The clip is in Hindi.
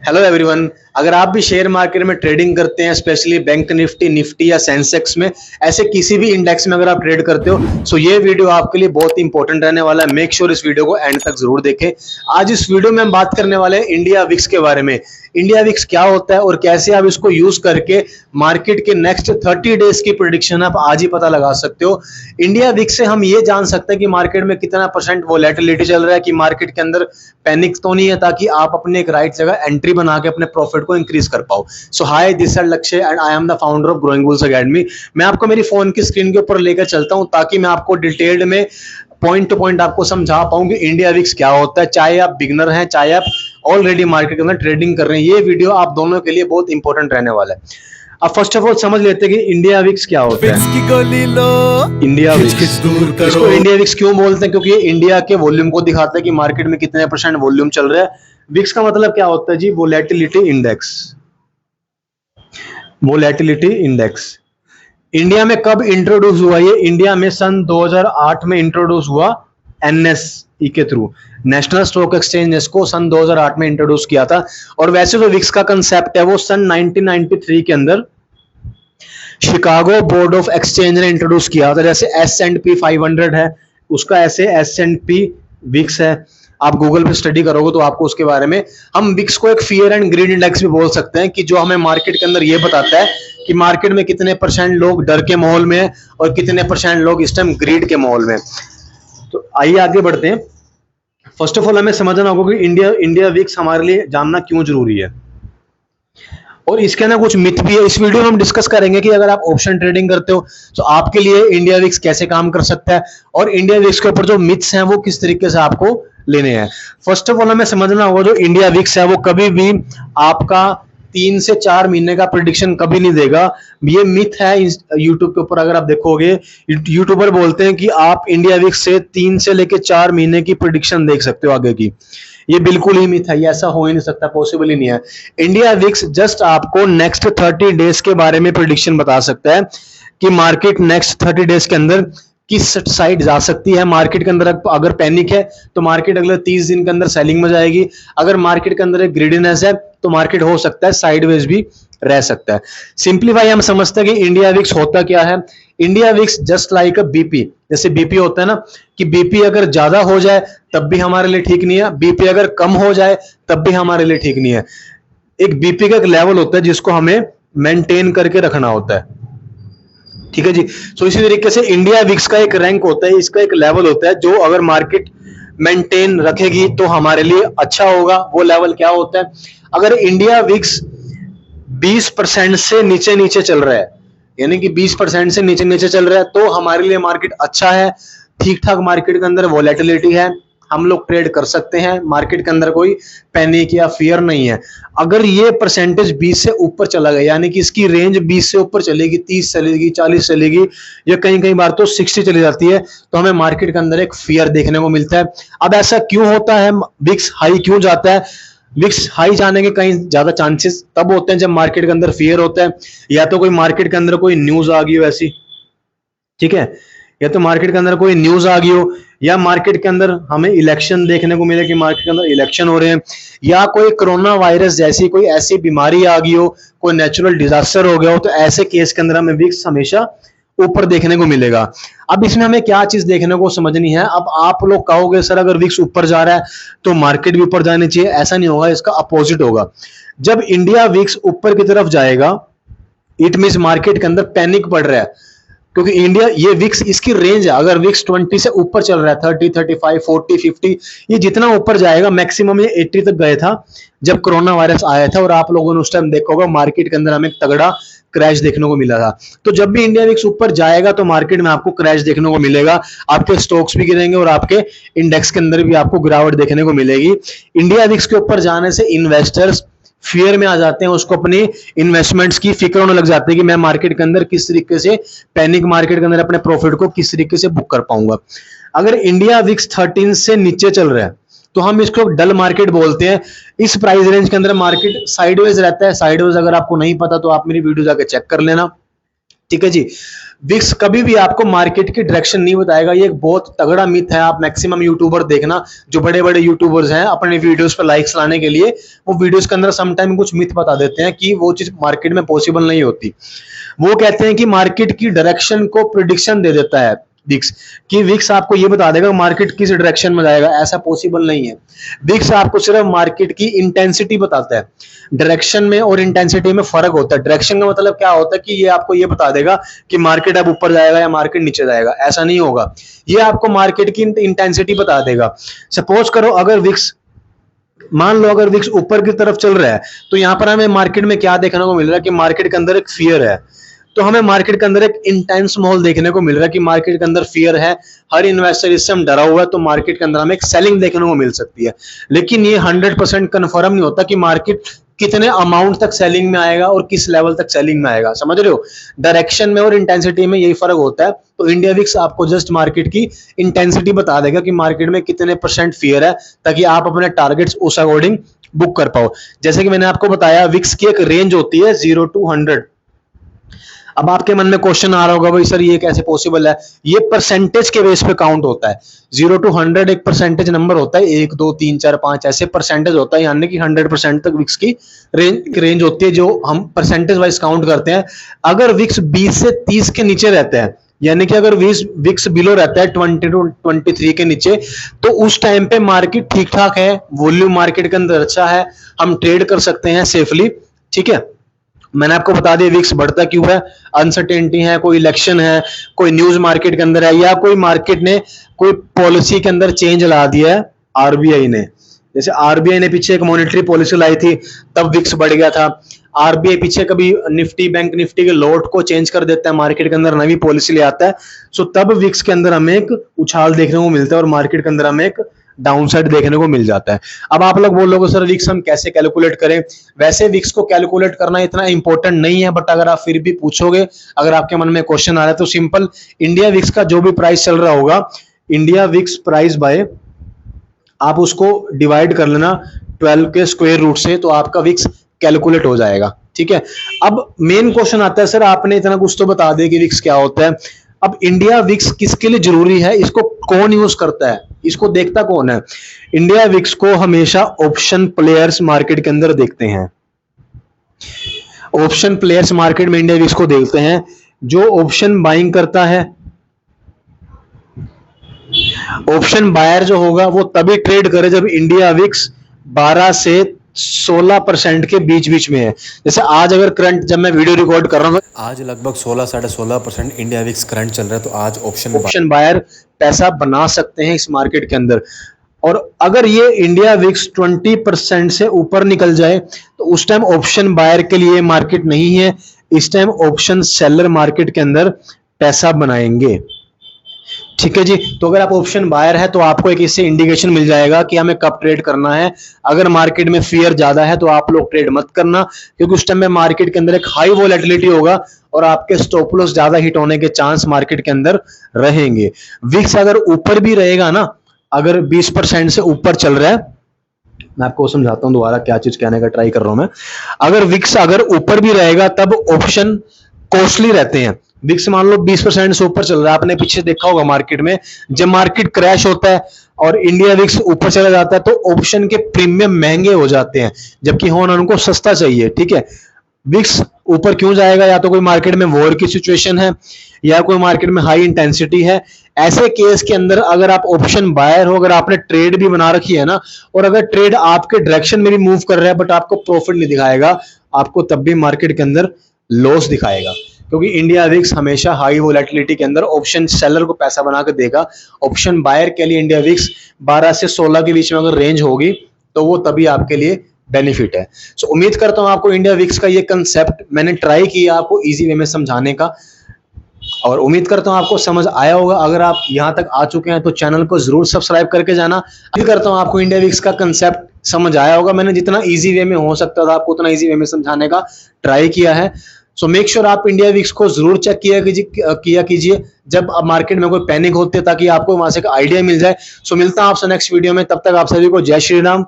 Hello everyone. अगर आप भी शेयर मार्केट में ट्रेडिंग करते हैं, स्पेशली बैंक निफ्टी, निफ्टी या सेंसेक्स में, ऐसे किसी भी इंडेक्स में अगर आप ट्रेड करते हो, सो ये वीडियो आपके लिए बहुत इंपॉर्टेंट रहने वाला है। मेक श्योर इस वीडियो को एंड तक जरूर देखें। आज इस वीडियो में हम बात करने वाले हैं इंडिया विक्स के बारे में। इंडिया विक्स क्या होता है और कैसे आप इसको यूज करके मार्केट के नेक्स्ट 30 डेज की प्रेडिक्शन आप आज ही पता लगा सकते हो। इंडिया विक्स से हम ये जान सकते हैं कि मार्केट में कितना परसेंट वोलेटिलिटी चल रहा है, कि मार्केट के अंदर पैनिक तो नहीं है, ताकि आप अपने एक राइट जगह एंट्री बना के अपने प्रॉफिट को इंक्रीज कर पाओ। सो हाय, दिस इज लक्ष्य and I am the founder of growing bulls academy. मैं आपको मेरी फोन की स्क्रीन के ऊपर लेकर चलता हूं ताकि मैं आपको डिटेल्ड में पॉइंट टू पॉइंट आपको समझा पाऊं कि इंडिया विक्स क्या होता है, चाहे आप बिगनर हैं चाहे आप ऑलरेडी मार्केट के अंदर ट्रेडिंग कर रहे हैं। ये वीडियो आप दोनों के लिए बहुत इंपॉर्टेंट रहने वाला है। अब फर्स्ट ऑफ ऑल समझ लेते हैं कि इंडिया विक्स क्या होता है। की गोली लो, इंडिया विक्स, दूर करो। इसको इंडिया विक्स क्यों बोलते हैं? क्योंकि ये इंडिया के वॉल्यूम को दिखाता है कि मार्केट में कितने परसेंट वॉल्यूम चल रहा है। विक्स का मतलब क्या होता है जी? Volatility index. Volatility index India में कब इंट्रोड्यूस हुआ? ये इंडिया में सन 2008 में इंट्रोड्यूस हुआ, एनएसई के थ्रू। नेशनल स्टॉक एक्सचेंज ने इसको सन 2008 में इंट्रोड्यूस किया था। और वैसे जो विक्स का कंसेप्ट है वो सन 1993 के अंदर शिकागो बोर्ड ऑफ एक्सचेंज ने इंट्रोड्यूस किया था। जैसे S&P 500 है, उसका ऐसे S&P विक्स है। आप गूगल पे स्टडी करोगे तो आपको उसके बारे में, हम विक्स को एक फियर एंड ग्रीड इंडेक्स भी बोल सकते हैं, कि जो हमें मार्केट के अंदर ये बताता है कि मार्केट में कितने परसेंट लोग डर के माहौल में है और कितने परसेंट लोग इस टाइम ग्रीड के माहौल में। तो आइए आगे बढ़ते हैं। फर्स्ट ऑफ ऑल हमें समझना होगा कि इंडिया विक्स हमारे लिए जानना क्यों जरूरी है, और इसके अंदर कुछ मिथ भी है। इस वीडियो में हम डिस्कस करेंगे कि अगर आप ऑप्शन ट्रेडिंग करते हो तो आपके लिए इंडिया विक्स कैसे काम कर सकता है, और इंडिया विक्स के ऊपर जो मिथ्स हैं वो किस तरीके से आपको लेने हैं। फर्स्ट ऑफ ऑल हमें समझना होगा जो इंडिया विक्स है वो कभी भी आपका 3 से 4 महीने का प्रेडिक्शन कभी नहीं देगा। ये मिथ है। यूट्यूब के ऊपर अगर आप देखोगे, यूट्यूबर बोलते हैं कि आप इंडिया विक्स से 3 से लेकर 4 महीने की प्रेडिक्शन देख सकते हो आगे की। ये बिल्कुल ही मिथ है, ये ऐसा हो ही नहीं सकता, पॉसिबल ही नहीं है। इंडिया विक्स जस्ट आपको नेक्स्ट 30 डेज के बारे में प्रेडिक्शन बता सकता है कि मार्केट नेक्स्ट 30 डेज के अंदर किस साइड जा सकती है। मार्केट के अंदर अगर पैनिक है तो मार्केट अगले 30 दिन के अंदर सेलिंग में जाएगी। अगर मार्केट के अंदर एक ग्रीडीनेस है तो मार्केट हो सकता है साइडवेज भी रह सकता है। सिंपलीफाई हम समझते हैं कि इंडिया विक्स होता क्या है। इंडिया विक्स जस्ट लाइक अ बीपी। जैसे बीपी होता है ना, कि बीपी अगर ज्यादा हो जाए तब भी हमारे लिए ठीक नहीं है, बीपी अगर कम हो जाए तब भी हमारे लिए ठीक नहीं है। एक बीपी का एक लेवल होता है जिसको हमें मेंटेन करके रखना होता है, ठीक है जी। सो इसी तरीके से इंडिया विक्स का एक रैंक होता है, इसका एक लेवल होता है, जो अगर मार्केट मेंटेन रखेगी तो हमारे लिए अच्छा होगा। वो लेवल क्या होता है? अगर इंडिया विक्स 20% से नीचे नीचे चल रहा है, यानी कि 20% से नीचे नीचे चल रहा है, तो हमारे लिए मार्केट अच्छा है, ठीक ठाक मार्केट के अंदर वोलेटिलिटी है, हम लोग ट्रेड कर सकते हैं, मार्केट के अंदर कोई पैनिक या फियर नहीं है। अगर ये परसेंटेज 20 से ऊपर चला गया, यानी कि इसकी रेंज 20 से ऊपर चलेगी, 30 चलेगी, 40 चलेगी, या कहीं कहीं बार तो 60 चली जाती है, तो हमें मार्केट के अंदर एक फियर देखने को मिलता है। अब ऐसा क्यों होता है? विक्स हाई क्यों जाता है? विक्स हाई जाने के कहीं ज्यादा चांसेस तब होते हैं जब मार्केट के अंदर फियर होता है, या तो कोई मार्केट के अंदर कोई न्यूज आ गई हो ऐसी, ठीक है, या तो मार्केट के अंदर कोई न्यूज आ गई हो, या मार्केट के अंदर हमें इलेक्शन देखने को मिले कि मार्केट के अंदर इलेक्शन हो रहे हैं, या कोई कोरोना वायरस जैसी कोई ऐसी बीमारी आ गई हो, कोई नेचुरल डिजास्टर हो गया हो, तो ऐसे केस के अंदर हमें विक्स हमेशा ऊपर देखने को मिलेगा। अब इसमें हमें क्या चीज देखने को समझनी है? अब आप लोग कहोगे सर अगर विक्स ऊपर जा रहा है तो मार्केट भी ऊपर जानी चाहिए। ऐसा नहीं होगा, इसका अपोजिट होगा। जब इंडिया विक्स ऊपर की तरफ जाएगा, इट मींस मार्केट के अंदर पैनिक पड़ रहा है, क्योंकि इंडिया ये विक्स इसकी रेंज है। अगर विक्स 20 से ऊपर चल रहा है, 30, 35, 40, 50, ये जितना ऊपर जाएगा, मैक्सिमम ये 80 तक गए था जब कोरोना वायरस आया था, और आप लोगों ने उस टाइम देखा होगा मार्केट के अंदर हमें तगड़ा क्रैश देखने को मिला था। तो जब भी इंडिया विक्स ऊपर जाएगा तो मार्केट में आपको क्रैश देखने को मिलेगा, आपके स्टॉक्स भी गिरेंगे और आपके इंडेक्स के अंदर भी आपको गिरावट देखने को मिलेगी। इंडिया विक्स के ऊपर जाने से इन्वेस्टर्स फियर में आ जाते हैं, उसको अपनी इन्वेस्टमेंट्स की फिक्र होने लग जाती है कि मैं मार्केट के अंदर किस तरीके से, पैनिक मार्केट के अंदर अपने प्रॉफिट को किस तरीके से बुक कर पाऊंगा। अगर इंडिया विक्स 13 से नीचे चल रहा है तो हम इसको डल मार्केट बोलते हैं। इस प्राइस रेंज के अंदर मार्केट साइडवेज रहता है। साइडवेज अगर आपको नहीं पता तो आप मेरी वीडियो जाकर चेक कर लेना, ठीक है जी। विक्स कभी भी आपको मार्केट की डायरेक्शन नहीं बताएगा, ये एक बहुत तगड़ा मिथ है। आप मैक्सिमम यूट्यूबर देखना, जो बड़े बड़े यूट्यूबर्स हैं अपने वीडियोस पर लाइक्स लाने के लिए वो वीडियोस के अंदर समटाइम कुछ मिथ बता देते हैं कि वो चीज मार्केट में पॉसिबल नहीं होती। वो कहते हैं कि मार्केट की डायरेक्शन को प्रिडिक्शन दे देता है विक्स, कि विक्स आपको ये बता देगा मार्केट किस डायरेक्शन में जाएगा, ऐसा पॉसिबल नहीं है। विक्स आपको सिर्फ मार्केट की इंटेंसिटी बताता है। डायरेक्शन में और इंटेंसिटी में फर्क होता है। डायरेक्शन का मतलब क्या होता है कि ये आपको ये बता देगा कि मार्केट अब ऊपर जाएगा या मार्केट नीचे जाएगा, ऐसा नहीं होगा। ये आपको मार्केट की इंटेंसिटी बता देगा। सपोज करो अगर विक्स, मान लो अगर विक्स ऊपर की तरफ चल रहा है तो यहां पर हमें मार्केट में क्या देखने को मिल रहा है कि मार्केट के अंदर एक फियर है। तो हमें मार्केट के अंदर एक इंटेंस माहौल देखने को मिल रहा है कि मार्केट के अंदर फियर है, हर इन्वेस्टर इससे हम डरा हुआ है, तो मार्केट के अंदर हमें एक सेलिंग देखने को मिल सकती है। लेकिन ये 100% कंफर्म नहीं होता कि मार्केट कितने अमाउंट तक सेलिंग में आएगा और किस लेवल तक सेलिंग में आएगा, समझ रहे हो। डायरेक्शन में और इंटेंसिटी में यही फर्क होता है। तो इंडिया विक्स आपको जस्ट मार्केट की इंटेंसिटी बता देगा कि मार्केट में कितने % फियर है, ताकि आप अपने टारगेट्स उस अकॉर्डिंग बुक कर पाओ। जैसे कि मैंने आपको बताया विक्स की एक रेंज होती है 0 to 100। अब आपके मन में क्वेश्चन आ रहा होगा भाई सर ये कैसे पॉसिबल है, ये परसेंटेज के बेस पे काउंट होता है। 0 to 100 एक परसेंटेज नंबर होता है, 1 2 3 4 5 ऐसे परसेंटेज होता है, यानी कि 100% तक विक्स की रेंज होती है जो हम परसेंटेज वाइज काउंट करते हैं। अगर विक्स 20 से 30 के नीचे रहता है, यानी कि अगर विक्स बिलो रहता है 20 to 23 के नीचे, तो उस टाइम पे मार्केट ठीक ठाक है, वॉल्यूम मार्केट के अंदर अच्छा है, हम ट्रेड कर सकते हैं सेफली, ठीक है। मैंने आपको बता दिया विक्स बढ़ता क्यों है, अनसर्टेनिटी है, कोई इलेक्शन है, कोई न्यूज मार्केट के अंदर है, या कोई मार्केट ने कोई पॉलिसी के अंदर चेंज ला दिया है आरबीआई ने। जैसे आरबीआई ने पीछे एक मॉनेटरी पॉलिसी लाई थी तब विक्स बढ़ गया था। आरबीआई पीछे कभी निफ्टी, बैंक निफ्टी के लोट को चेंज कर देता है, मार्केट के अंदर नई पॉलिसी ले आता है, सो तब विक्स के अंदर हमें एक उछाल देखने को मिलता है और मार्केट के अंदर हमें एक डाउनसाइड देखने को मिल जाता है। अब आप लोग बोलोगे सर विक्स हम कैसे कैलकुलेट करें। वैसे विक्स को कैलकुलेट करना इतना इंपॉर्टेंट नहीं है, बट अगर आप फिर भी पूछोगे, अगर आपके मन में क्वेश्चन आ रहा है, तो सिंपल इंडिया विक्स का जो भी प्राइस चल रहा होगा, इंडिया विक्स प्राइस बाय आप उसको डिवाइड कर लेना 12 के स्क्वायर रूट से, तो आपका विक्स कैलकुलेट हो जाएगा, ठीक है। अब मेन क्वेश्चन आता है सर आपने इतना कुछ तो बता दिया कि विक्स क्या होता है। अब इंडिया विक्स किसके लिए जरूरी है, इसको कौन यूज करता है, इसको देखता कौन है। इंडिया विक्स को हमेशा ऑप्शन प्लेयर्स मार्केट के अंदर देखते हैं। ऑप्शन प्लेयर्स मार्केट में इंडिया विक्स को देखते हैं। जो ऑप्शन बाइंग करता है, ऑप्शन बायर जो होगा वो तभी ट्रेड करे जब इंडिया विक्स 12 से 16% के बीच बीच में है। जैसे आज अगर करंट, जब मैं वीडियो रिकॉर्ड कर रहा हूँ, आज लगभग 16 साढ़े 16% इंडिया विक्स करंट चल रहा है, तो आज ऑप्शन बायर पैसा बना सकते हैं इस मार्केट के अंदर। और अगर ये इंडिया विक्स 20% से ऊपर निकल जाए तो उस टाइम ऑप्शन बायर के लिए मार्केट नहीं है, इस टाइम ऑप्शन सेलर मार्केट के अंदर पैसा बनाएंगे, ठीक है जी। तो अगर आप ऑप्शन बायर है तो आपको एक इससे इंडिकेशन मिल जाएगा कि हमें कब ट्रेड करना है। अगर मार्केट में फियर ज्यादा है तो आप लोग ट्रेड मत करना, क्योंकि उस टाइम में मार्केट के अंदर एक हाई वोलेटिलिटी होगा और आपके स्टॉप लॉस ज्यादा हिट होने के चांस मार्केट के अंदर रहेंगे। विक्स अगर ऊपर भी रहेगा ना, अगर 20% से ऊपर चल रहा है, मैं आपको समझाता हूं दोबारा क्या चीज कहने का ट्राई कर रहा हूं मैं। अगर विक्स अगर ऊपर भी रहेगा तब ऑप्शन कॉस्टली रहते हैं। विक्स मान लो 20% से ऊपर चल रहा है, आपने पीछे देखा होगा मार्केट में, जब मार्केट क्रैश होता है और इंडिया विक्स ऊपर चला जाता है तो ऑप्शन के प्रीमियम महंगे हो जाते हैं, जबकि होना उनको सस्ता चाहिए, ठीक है। विक्स ऊपर क्यों जाएगा, या तो कोई मार्केट में वॉर की सिचुएशन है या कोई मार्केट में हाई इंटेंसिटी है। ऐसे केस के अंदर अगर आप ऑप्शन बायर हो, अगर आपने ट्रेड भी बना रखी है ना, और अगर ट्रेड आपके डायरेक्शन में भी मूव कर रहा है बट आपको प्रॉफिट नहीं दिखाएगा, आपको तब भी मार्केट के अंदर लॉस दिखाएगा, क्योंकि इंडिया विक्स हमेशा हाई वोलेटिलिटी के अंदर ऑप्शन सेलर को पैसा बना के देगा। ऑप्शन बायर के लिए इंडिया विक्स 12 से 16 के बीच में अगर रेंज होगी तो वो तभी आपके लिए बेनिफिट है। सो उम्मीद करता हूं आपको इंडिया विक्स का ये कंसेप्ट मैंने ट्राई किया आपको इजी वे में समझाने का, और उम्मीद करता हूं आपको समझ आया होगा। अगर आप यहां तक आ चुके हैं तो चैनल को जरूर सब्सक्राइब करके जाना। उम्मीद करता हूं आपको इंडिया विक्स का कंसेप्ट समझ आया होगा। मैंने जितना इजी वे में हो सकता था आपको उतना इजी वे में समझाने का ट्राई किया है। सो मेक श्योर आप इंडिया विक्स को जरूर चेक किया कीजिए जब मार्केट में कोई पैनिक होती है, ताकि आपको वहां से एक आइडिया मिल जाए। सो मिलता हूं आपसे नेक्स्ट वीडियो में, तब तक आप सभी को जय श्री राम।